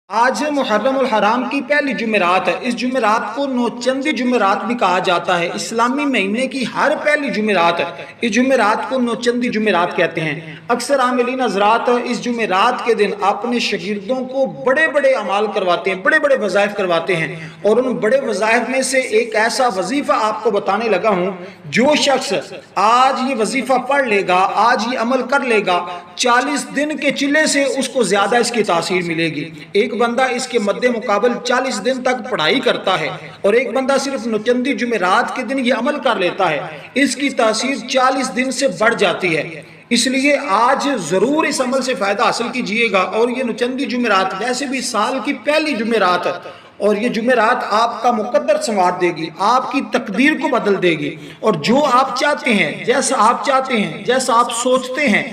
آج محرم الحرام کی پہلی جمعرات ہے۔ اس جمعرات کو نوچندی جمعرات بھی کہا جاتا ہے۔ اسلامی مہینے کی ہر پہلی جمعرات اس جمعرات کو نوچندی جمعرات کہتے ہیں۔ اکثر عاملین حضرات اس جمعرات کے دن اپنے شاگردوں کو بڑے بڑے اعمال کرواتے ہیں، بڑے بڑے وظائف کرواتے ہیں، اور ان بڑے وظائف میں سے ایک ایسا وظیفہ آپ کو بتانے لگا ہوں، جو شخص آج یہ وظیفہ پڑھ لے گا، آج یہ عمل کر لے گا، 40 دن کے چلے سے اس کو زیادہ اس کی تاثیر ملے گی۔ ایک بندہ اس کے مد مقابل 40 دن تک پڑھائی کرتا ہے، اور ایک بندہ صرف نوچندی جمعرات کے دن یہ عمل کر لیتا ہے، اس کی تاثیر 40 دن سے بڑھ جاتی ہے۔ اس لیے آج ضرور اس عمل سے فائدہ حاصل کیجئے گا، اور یہ نوچندی جمعرات ویسے بھی سال کی پہلی جمعرات ہے، اور یہ جمعرات آپ کا مقدر سنوار دے گی، آپ کی تقدیر کو بدل دے گی، اور جو آپ چاہتے ہیں، جیسا آپ چاہتے ہیں، جیسا آپ سوچتے ہیں،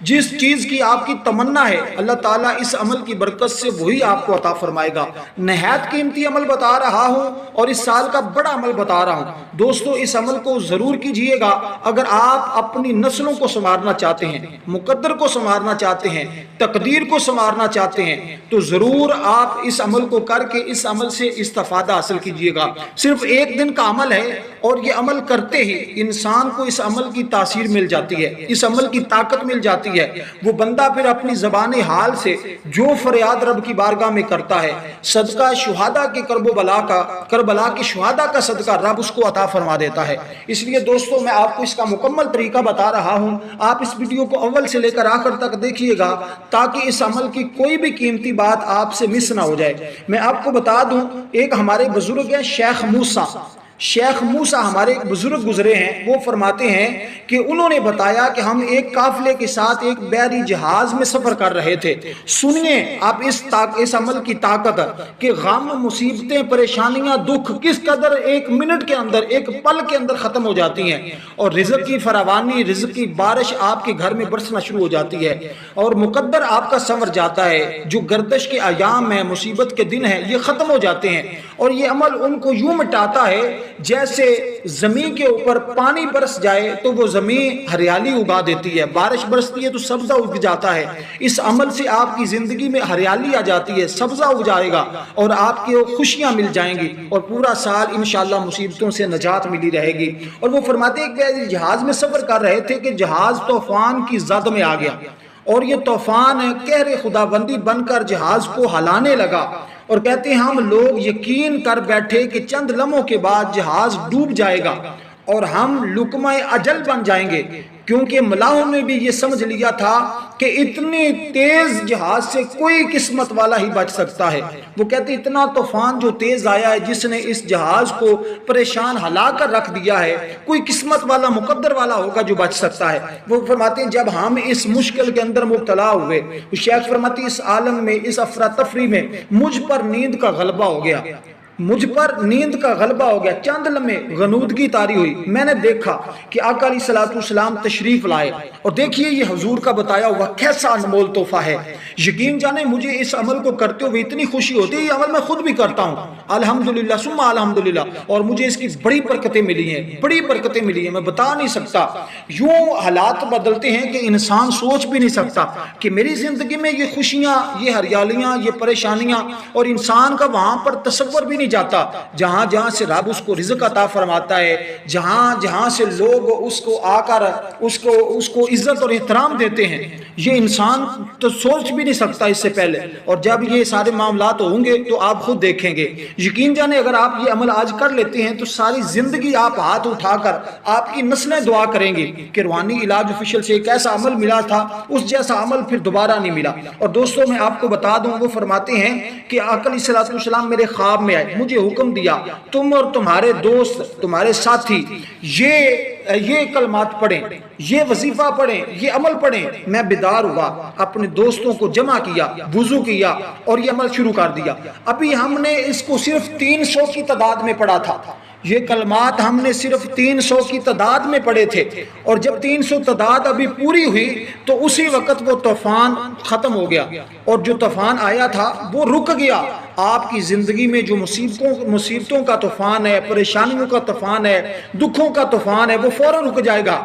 جس چیز کی آپ کی تمنا ہے، اللہ تعالیٰ اس عمل کی برکت سے وہی آپ کو عطا فرمائے گا۔ نہایت قیمتی عمل بتا رہا ہوں، اور اس سال کا بڑا عمل بتا رہا ہوں۔ دوستو، اس عمل کو ضرور کیجئے گا۔ اگر آپ اپنی نسلوں کو سنوارنا چاہتے ہیں، مقدر کو سنوارنا چاہتے ہیں، تقدیر کو سنوارنا چاہتے ہیں، تو ضرور آپ اس عمل کو کر کے اس عمل سے استفادہ حاصل کیجئے گا۔ صرف ایک دن کا عمل ہے، اور یہ عمل کرتے ہی انسان کو اس عمل کی تاثیر مل جاتی ہے، اس عمل کی طاقت مل جاتی ہے۔ وہ بندہ پھر اپنی زبان حال سے جو فریاد رب کی بارگاہ میں کرتا ہے، صدقہ شہداء کی کربلا کے شہداء کا صدقہ رب اس کو عطا فرما دیتا ہے۔ اس لیے دوستو، میں آپ کو اس کا مکمل طریقہ بتا رہا ہوں، آپ اس ویڈیو کو اول سے لے کر آخر تک دیکھیے گا، تاکہ اس عمل کی کوئی بھی قیمتی بات آپ سے مس نہ ہو جائے۔ میں آپ کو بتا دوں، ایک ہمارے بزرگ ہیں شیخ موسیٰ ہمارے ایک بزرگ گزرے ہیں، وہ فرماتے ہیں کہ انہوں نے بتایا کہ ہم ایک قافلے کے ساتھ ایک بحری جہاز میں سفر کر رہے تھے۔ سنیے آپ اس عمل کی طاقت، کہ غم، مصیبتیں، پریشانیاں، دکھ کس قدر ایک منٹ کے اندر، ایک پل کے اندر ختم ہو جاتی ہیں، اور رزق کی فراوانی، رزق کی بارش آپ کے گھر میں برسنا شروع ہو جاتی ہے، اور مقدر آپ کا سنور جاتا ہے۔ جو گردش کے ایام ہیں، مصیبت کے دن ہیں، یہ ختم ہو جاتے ہیں، اور یہ عمل ان کو یوں مٹاتا ہے جیسے زمین کے اوپر پانی برس جائے تو وہ زمین ہریالی اگا دیتی ہے، بارش برستی ہے تو سبزہ اگ جاتا ہے۔ اس عمل سے آپ کی زندگی میں ہریالی آ جاتی ہے، سبزہ اگ جائے گا، اور آپ کے خوشیاں مل جائیں گی، اور پورا سال انشاءاللہ مصیبتوں سے نجات ملی رہے گی۔ اور وہ فرماتے ہیں کہ جہاز میں سفر کر رہے تھے کہ جہاز طوفان کی زد میں آ گیا، اور یہ طوفان قہر خداوندی بن کر جہاز کو ہلانے لگا، اور کہتے ہیں ہم لوگ یقین کر بیٹھے کہ چند لمحوں کے بعد جہاز ڈوب جائے گا، اور ہم لقمہ اجل بن جائیں گے، کیونکہ ملاحوں نے بھی یہ سمجھ لیا تھا کہ اتنی تیز جہاز سے کوئی قسمت والا ہی بچ سکتا ہے۔ وہ کہتے ہیں اتنا طوفان جو تیز آیا ہے، جس نے اس جہاز کو پریشان ہلا کر رکھ دیا ہے، کوئی قسمت والا، مقدر والا ہوگا جو بچ سکتا ہے۔ وہ فرماتے ہیں جب ہم اس مشکل کے اندر مبتلا ہوئے، شیخ فرماتے ہیں اس عالم میں، اس افراتفری میں مجھ پر نیند کا غلبہ ہو گیا، مجھ پر نیند کا غلبہ ہو گیا، چند لمحے غنودگی طاری ہوئی، میں نے دیکھا کہ آقا علیہ السلام تشریف لائے، اور دیکھیے یہ حضور کا بتایا ہوا کیسا انمول تحفہ ہے۔ یقین جانے مجھے اس عمل کو کرتے ہوئے اتنی خوشی ہوتی ہے، یہ عمل میں خود بھی کرتا ہوں الحمدللہ ثم الحمدللہ، اور مجھے اس کی بڑی برکتیں ملی ہیں، بڑی برکتیں ملی ہیں، میں بتا نہیں سکتا۔ یوں حالات بدلتے ہیں کہ انسان سوچ بھی نہیں سکتا کہ میری زندگی میں یہ خوشیاں، یہ ہریالیاں، یہ پریشانیاں، اور انسان کا وہاں پر تصور بھی نہیں جاتا جہاں جہاں سے رب اس کو رزق عطا فرماتا ہے، جہاں جہاں سے لوگ اس کو آ کر اس کو عزت اور احترام دیتے ہیں، یہ انسان تو سوچ بھی نہیں سکتا اس سے پہلے، اور جب یہ سارے معاملات ہوں گے تو آپ خود دیکھیں گے۔ یقین جانے اگر آپ یہ عمل آج کر لیتے ہیں تو ساری زندگی آپ ہاتھ اٹھا کر آپ کی نسلیں دعا کریں گی کہ روحانی علاج آفیشل سے ایک ایسا عمل ملا تھا، اس جیسا عمل پھر دوبارہ نہیں ملا۔ اور دوستوں میں آپ کو بتا دوں، وہ فرماتے ہیں کہ آقا علیہ السلام میرے خواب میں آئے، مجھے حکم دیا تم اور تمہارے دوست، تمہارے ساتھی یہ کلمات پڑھیں، یہ وظیفہ پڑھیں، یہ عمل پڑھیں۔ میں بیدار ہوا، اپنے دوستوں کو جمع کیا، وضو کیا، اور یہ عمل شروع کر دیا۔ ابھی ہم نے اس کو صرف 300 کی تعداد میں پڑھا تھا، یہ کلمات ہم نے صرف 300 کی تعداد میں پڑھے تھے، اور جب 300 تعداد ابھی پوری ہوئی تو اسی وقت وہ طوفان ختم ہو گیا، اور جو طوفان آیا تھا وہ رک گیا۔ آپ کی زندگی میں جو مصیبتوں کا طوفان ہے، پریشانیوں کا طوفان ہے، دکھوں کا طوفان ہے، وہ فوراً رک جائے گا،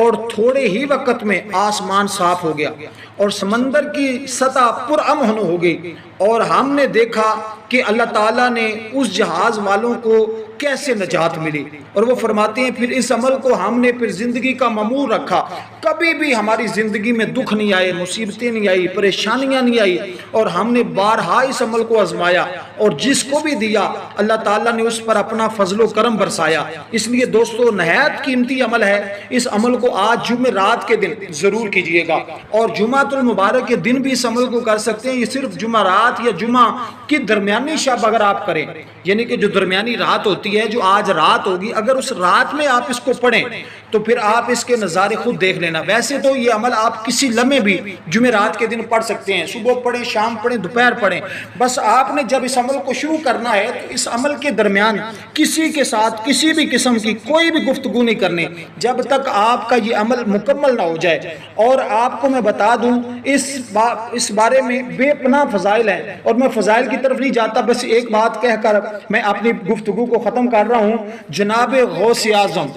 اور تھوڑے ہی وقت میں آسمان صاف ہو گیا اور سمندر کی سطح پرامن ہو گئی، اور ہم نے دیکھا کہ اللہ تعالیٰ نے اس جہاز والوں کو کیسے نجات ملی۔ اور وہ فرماتے ہیں پھر اس عمل کو ہم نے پھر زندگی کا معمول رکھا، کبھی بھی ہماری زندگی میں دکھ نہیں آئے، مصیبتیں نہیں آئی، پریشانیاں نہیں آئی، اور ہم نے بارہا اس عمل کو آزمایا، اور جس کو بھی دیا اللہ تعالیٰ نے اس پر اپنا فضل و کرم برسایا۔ اس لیے دوستو نہایت قیمتی عمل ہے، اس عمل کو آج جمعرات کے دن ضرور کیجئے گا، اور جمعۃ المبارک کے دن بھی اس عمل کو کر سکتے ہیں۔ یہ صرف جمعرات یا جمعہ کی درمیانی شب اگر آپ کریں، یعنی کہ جو درمیانی رات ہوتی ہے، جو آج رات ہوگی، اگر اس رات میں آپ اس کو پڑھیں تو پھر آپ اس کے نظارے خود دیکھ لینا۔ ویسے تو یہ عمل آپ کسی لمحے بھی جمعرات کے دن پڑھ سکتے ہیں، صبح پڑھیں، شام پڑھیں، دوپہر پڑھیں، بس آپ نے جب اس عمل کو شروع کرنا ہے تو اس عمل کے درمیان کسی کے ساتھ کسی بھی قسم کی کوئی بھی گفتگو نہیں کرنی جب تک آپ کا یہ عمل مکمل نہ ہو جائے۔ اور آپ کو میں بتا دوں اس بارے میں بے پناہ فضائل ہیں، اور میں فضائل کی طرف نہیں جاتا، بس ایک بات کہہ کر میں اپنی گفتگو کو ختم کر رہا ہوں۔ جناب غوث اعظم،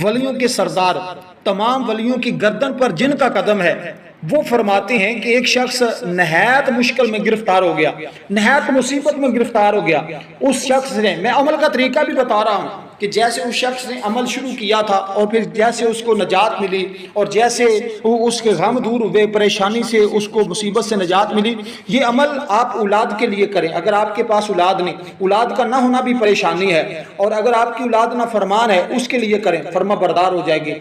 ولیوں کے سردار، تمام ولیوں کی گردن پر جن کا قدم ہے، وہ فرماتے ہیں کہ ایک شخص نہایت مشکل میں گرفتار ہو گیا، نہایت مصیبت میں گرفتار ہو گیا۔ اس شخص نے، میں عمل کا طریقہ بھی بتا رہا ہوں کہ جیسے اس شخص نے عمل شروع کیا تھا، اور پھر جیسے اس کو نجات ملی، اور جیسے اس کے غم دور ہوئے، پریشانی سے اس کو مصیبت سے نجات ملی۔ یہ عمل آپ اولاد کے لیے کریں۔ اگر آپ کے پاس اولاد نہیں، اولاد کا نہ ہونا بھی پریشانی ہے، اور اگر آپ کی اولاد نہ فرمان ہے، اس کے لیے کریں، فرما بردار ہو جائے گی۔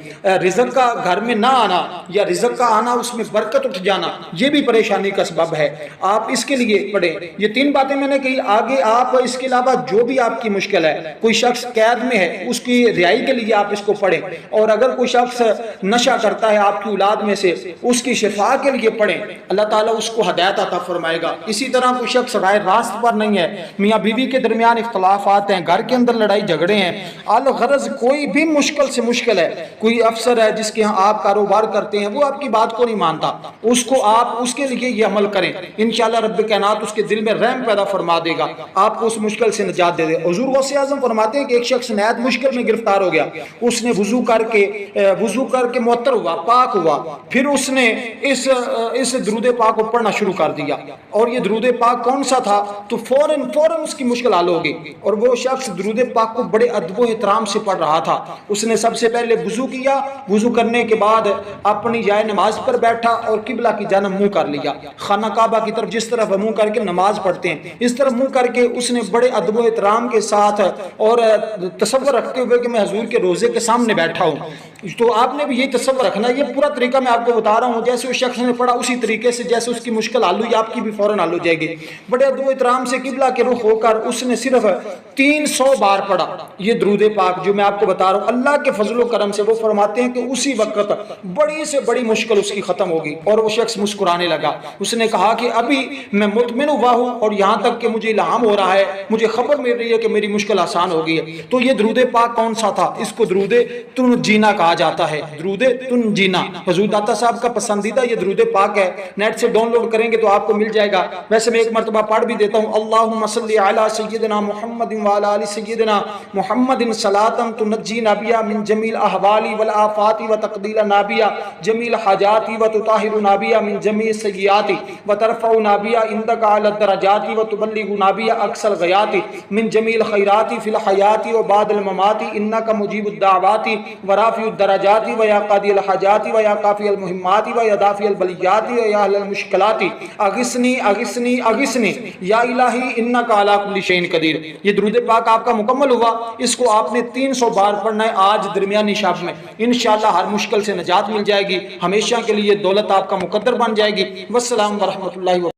رزق کا گھر میں نہ آنا یا رزق کا آنا، اس میں برکت اٹھ جانا، یہ بھی پریشانی کا سبب ہے۔ آپ اس کے لیے پڑھیں۔ یہ 3 باتیں میں نے کہی، آگے آپ اس کے علاوہ جو بھی آپ کی مشکل ہے، کوئی شخص قید میں ہے، اس کی رہائی کے لیے آپ اس کو پڑھیں، اور اگر کوئی شخص نشہ کرتا ہے آپ کی اولاد میں سے، اس کی شفا کے لیے پڑھیں، اللہ تعالیٰ اس کو ہدایت عطا فرمائے گا۔ اسی طرح کوئی شخص راہ راست پر نہیں ہے، میاں بیوی کے درمیان اختلافات ہیں، گھر کے اندر لڑائی جھگڑے ہیں، الغرض کوئی بھی مشکل سے مشکل ہے، کوئی افسر ہے جس کے ہاں آپ کاروبار کرتے ہیں، وہ آپ کی بات کو نہیں مانتا، اس کو آپ اس کے لیے یہ عمل کریں، انشاءاللہ رب کائنات اس کے دل میں رحم پیدا فرما دے گا، آپ کو اس مشکل سے نجات دے دے۔ حضور غوث اعظم فرماتے ہیں کہ ایک شخص نہایت مشکل میں گرفتار ہو گیا، اس نے وضو کر کے معطر ہوا، پاک ہوا، پھر اس نے اس درود پاک کو پڑھنا شروع کر دیا، اور یہ درود پاک کون سا تھا؟ تو فوراً اس کی مشکل حل ہو گئی، اور وہ شخص درود پاک کو بڑے ادب و احترام سے پڑھ رہا تھا۔ اس نے سب سے پہلے وضو کیا، وضو کرنے کے بعد اپنی جائے نماز پر بیٹھا اور قبلہ کی جانب منہ کر لیا، خانہ کعبہ کی طرف جس طرف منہ کر کے نماز پڑھتے ہیں اس طرف منہ کر کے اس نے بڑے ادب و احترام کے ساتھ اور تصور رکھتے ہوئے کہ میں حضور کے روزے کے سامنے بیٹھا ہوں، تو آپ نے بھی یہ تصور رکھنا۔ یہ پورا طریقہ میں آپ کو بتا رہا ہوں، جیسے اس شخص نے پڑھا اسی طریقے سے جیسے اس کی مشکل حل ہوئی، آپ کی بھی فوراً حل ہو جائے گی۔ بڑے ادب و احترام سے قبلہ کے رخ ہو کر اس نے صرف 300 بار پڑھا یہ درود پاک جو میں آپ کو بتا رہا ہوں۔ اللہ کے فضل و کرم سے وہ فرماتے ہیں کہ اسی وقت بڑی سے بڑی مشکل اس کی ختم ہوگی، اور وہ شخص مسکرانے لگا۔ اس نے کہا کہ ابھی میں مطمئن ہوا ہوں، اور یہاں تک کہ مجھے الہام ہو رہا ہے، مجھے خبر مل رہی ہے کہ میری مشکل آسان ہو گئی ہے۔ تو یہ درود پاک کون سا تھا؟ اس کو درود تنجینا کہا جاتا ہے، درود تنجینا حضور داتا صاحب کا پسندیدہ یہ درود پاک ہے، نیٹ سے ڈاؤن لوڈ کریں گے تو آپ کو مل جائے گا۔ ویسے میں ایک مرتبہ پڑھ بھی دیتا ہوں، اللہم صلی علی سیدنا محمد وعلی آل سیدنا محمد صلاۃ تنجینا بہا من جمیع الاحوال والآفات وتقضینا بہا جمیع الحاجات وتطہرنا بہا من جمیع السیئات وترفعنا بہا عندک اعلی الدرجات وتبلغنا بہا اقصى الغایات من جمیع الخیرات فی الحیات وبعد الممات انک مجیب الدعوات ورافع الدرجات ویا قاضی الحاجات ویا کافی المہمات ویا دافع البلیات ویا اہل المشکلات اغثنی اغثنی اغثنی یا الہی انک علی کل شیء قدیر۔ یہ درود پاک آپ کا مکمل ہوا، اس کو آپ نے 300 بار پڑھنا ہے آج درمیانی شب میں، انشاءاللہ ہر مشکل سے نجات مل جائے گی، ہمیشہ کے لیے دولت آپ کا مقدر بن جائے گی۔ والسلام ورحمۃ اللہ وبرکاتہ۔